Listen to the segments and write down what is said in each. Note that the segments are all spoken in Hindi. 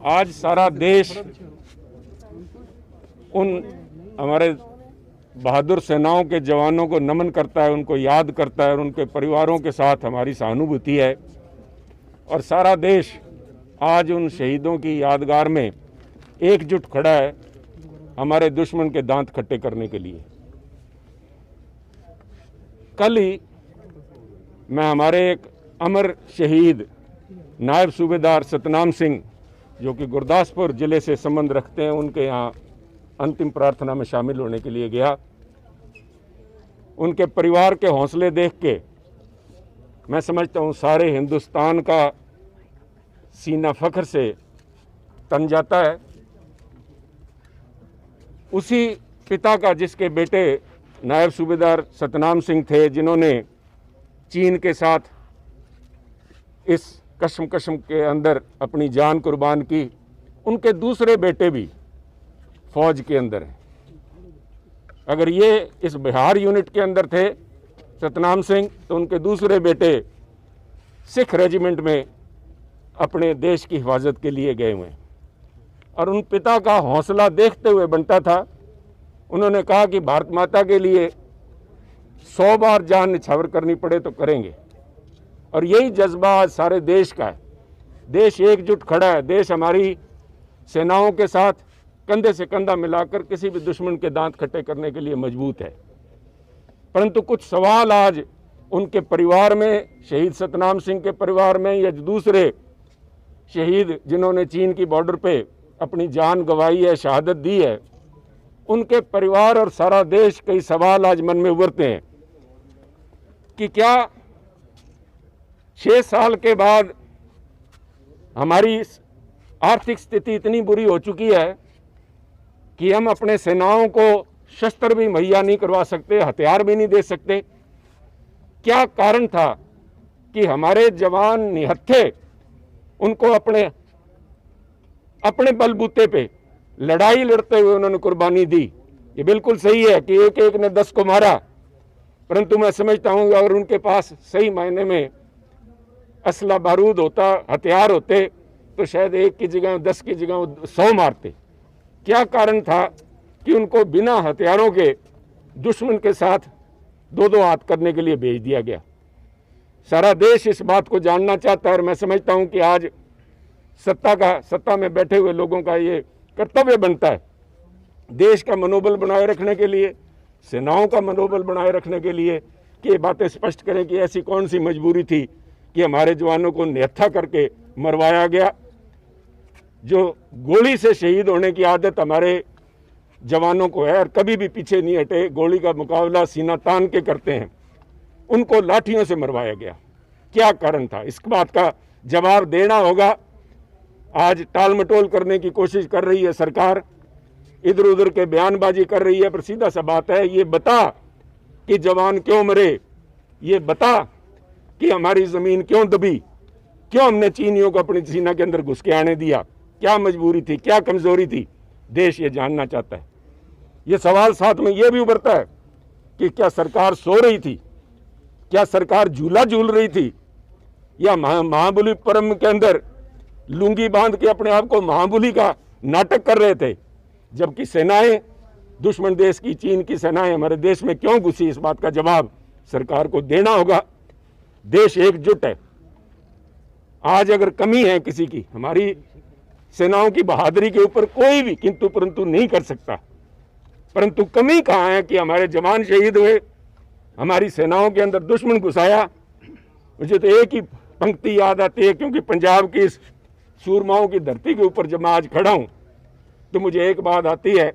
आज सारा देश उन हमारे बहादुर सेनाओं के जवानों को नमन करता है, उनको याद करता है और उनके परिवारों के साथ हमारी सहानुभूति है। और सारा देश आज उन शहीदों की यादगार में एकजुट खड़ा है हमारे दुश्मन के दांत खट्टे करने के लिए। कल ही मैं हमारे एक अमर शहीद नायब सूबेदार सतनाम सिंह, जो कि गुरदासपुर ज़िले से संबंध रखते हैं, उनके यहाँ अंतिम प्रार्थना में शामिल होने के लिए गया। उनके परिवार के हौसले देख के मैं समझता हूँ सारे हिंदुस्तान का सीना फख्र से तन जाता है। उसी पिता का जिसके बेटे नायब सूबेदार सतनाम सिंह थे, जिन्होंने चीन के साथ इस कश्म के अंदर अपनी जान कुर्बान की, उनके दूसरे बेटे भी फौज के अंदर हैं। अगर ये इस बिहार यूनिट के अंदर थे सतनाम सिंह, तो उनके दूसरे बेटे सिख रेजिमेंट में अपने देश की हिफाजत के लिए गए हुए हैं। और उन पिता का हौसला देखते हुए बनता था। उन्होंने कहा कि भारत माता के लिए 100 बार जान निछावर करनी पड़े तो करेंगे। और यही जज्बा आज सारे देश का है। देश एकजुट खड़ा है। देश हमारी सेनाओं के साथ कंधे से कंधा मिलाकर किसी भी दुश्मन के दांत खट्टे करने के लिए मजबूत है। परंतु कुछ सवाल आज उनके परिवार में, शहीद सतनाम सिंह के परिवार में, या दूसरे शहीद जिन्होंने चीन की बॉर्डर पे अपनी जान गंवाई है, शहादत दी है, उनके परिवार और सारा देश कई सवाल आज मन में उभरते हैं कि क्या 6 साल के बाद हमारी आर्थिक स्थिति इतनी बुरी हो चुकी है कि हम अपने सेनाओं को शस्त्र भी मुहैया नहीं करवा सकते, हथियार भी नहीं दे सकते। क्या कारण था कि हमारे जवान निहत्थे उनको अपने बलबूते पे लड़ाई लड़ते हुए उन्होंने कुर्बानी दी। ये बिल्कुल सही है कि एक एक ने 10 को मारा, परंतु मैं समझता हूँ अगर उनके पास सही मायने में असला बारूद होता, हथियार होते, तो शायद 1 की जगह 10 की जगह 100 मारते। क्या कारण था कि उनको बिना हथियारों के दुश्मन के साथ 2-2 हाथ करने के लिए भेज दिया गया? सारा देश इस बात को जानना चाहता है। और मैं समझता हूं कि आज सत्ता में बैठे हुए लोगों का ये कर्तव्य बनता है, देश का मनोबल बनाए रखने के लिए, सेनाओं का मनोबल बनाए रखने के लिए, कि ये बातें स्पष्ट करें कि ऐसी कौन सी मजबूरी थी कि हमारे जवानों को निहत्था करके मरवाया गया। जो गोली से शहीद होने की आदत हमारे जवानों को है और कभी भी पीछे नहीं हटे, गोली का मुकाबला सीना तान के करते हैं, उनको लाठियों से मरवाया गया। क्या कारण था? इस बात का जवाब देना होगा। आज टाल मटोल करने की कोशिश कर रही है सरकार, इधर उधर के बयानबाजी कर रही है, पर सीधा सा बात है, ये बता कि जवान क्यों मरे, ये बता कि हमारी ज़मीन क्यों दबी, क्यों हमने चीनियों को अपनी सीना के अंदर घुस के आने दिया, क्या मजबूरी थी, क्या कमज़ोरी थी? देश ये जानना चाहता है। ये सवाल साथ में ये भी उभरता है कि क्या सरकार सो रही थी, क्या सरकार झूला झूल रही थी, या महाबलीपुरम के अंदर लुंगी बांध के अपने आप को महाबली का नाटक कर रहे थे, जबकि सेनाएं, दुश्मन देश की चीन की सेनाएं हमारे देश में क्यों घुसी? इस बात का जवाब सरकार को देना होगा। देश एकजुट है। आज अगर कमी है किसी की, हमारी सेनाओं की बहादुरी के ऊपर कोई भी किंतु परंतु नहीं कर सकता, परंतु कमी कहाँ है कि हमारे जवान शहीद हुए, हमारी सेनाओं के अंदर दुश्मन घुसाया। मुझे तो एक ही पंक्ति याद आती है, क्योंकि पंजाब की इस सूरमाओं की धरती के ऊपर जब मैं आज खड़ा हूं तो मुझे एक बात आती है,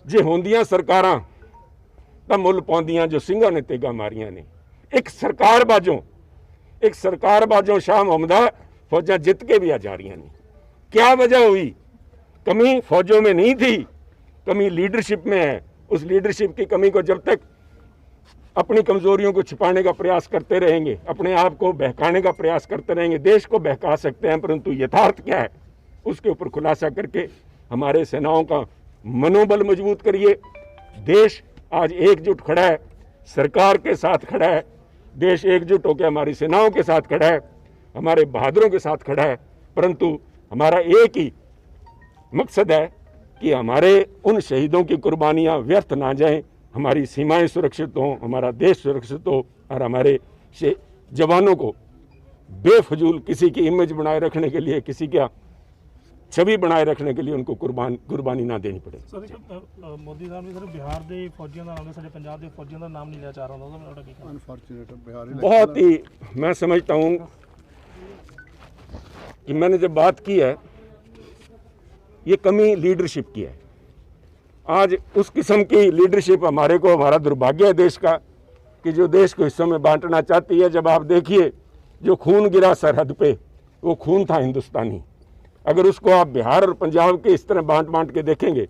जे होंदियां सरकारां तां मुल पाउंदियां जो ਸਿੰਘਾਂ ने तेगा मारियां ने। एक सरकार बाजों शाह मोहम्मदा फौजां जित के भी आ जा रही ने। क्या वजह हुई? कमी फौजों में नहीं थी, कमी लीडरशिप में है। उस लीडरशिप की कमी को जब तक अपनी कमजोरियों को छिपाने का प्रयास करते रहेंगे, अपने आप को बहकाने का प्रयास करते रहेंगे, देश को बहका सकते हैं, परंतु यथार्थ क्या है उसके ऊपर खुलासा करके हमारे सेनाओं का मनोबल मजबूत करिए। देश आज एकजुट खड़ा है, सरकार के साथ खड़ा है, देश एकजुट होकर हमारी सेनाओं के साथ खड़ा है। हमारे बहादुरों के साथ खड़ा है, परंतु हमारा एक ही मकसद है कि हमारे उन शहीदों की कुर्बानियां व्यर्थ ना जाएं, हमारी सीमाएं सुरक्षित हों, हमारा देश सुरक्षित हो और हमारे जवानों को बेफजूल किसी की इमेज बनाए रखने के लिए, किसी का छवि बनाए रखने के लिए उनको कुर्बानी ना देनी पड़े। मोदी साहब ने सर बिहार के फौजियों का नाम, साढ़े पंजाब के फौजियों का नाम नहीं लिया चाह रहा, अनफॉर्चुनेट बहुत ही मैं समझता हूँ कि मैंने जब बात की है ये कमी लीडरशिप की है। आज उस किस्म की लीडरशिप हमारे को, हमारा दुर्भाग्य है देश का कि जो देश को हिस्सों में बांटना चाहती है। जब आप देखिए जो खून गिरा सरहद पे, वो खून था हिंदुस्तानी। अगर उसको आप बिहार और पंजाब के इस तरह बांट बांट के देखेंगे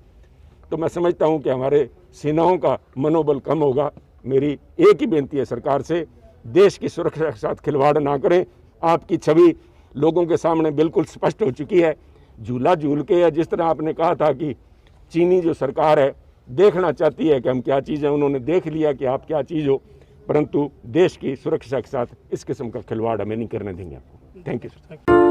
तो मैं समझता हूं कि हमारे सेनाओं का मनोबल कम होगा। मेरी एक ही बेनती है सरकार से, देश की सुरक्षा के साथ खिलवाड़ ना करें। आपकी छवि लोगों के सामने बिल्कुल स्पष्ट हो चुकी है। झूला झूल के, या जिस तरह आपने कहा था कि चीनी जो सरकार है देखना चाहती है कि हम क्या चीज़ है, उन्होंने देख लिया कि आप क्या चीज़ हो, परंतु देश की सुरक्षा के साथ इस किस्म का खिलवाड़ हमें नहीं करने देंगे आपको। Thank you sir.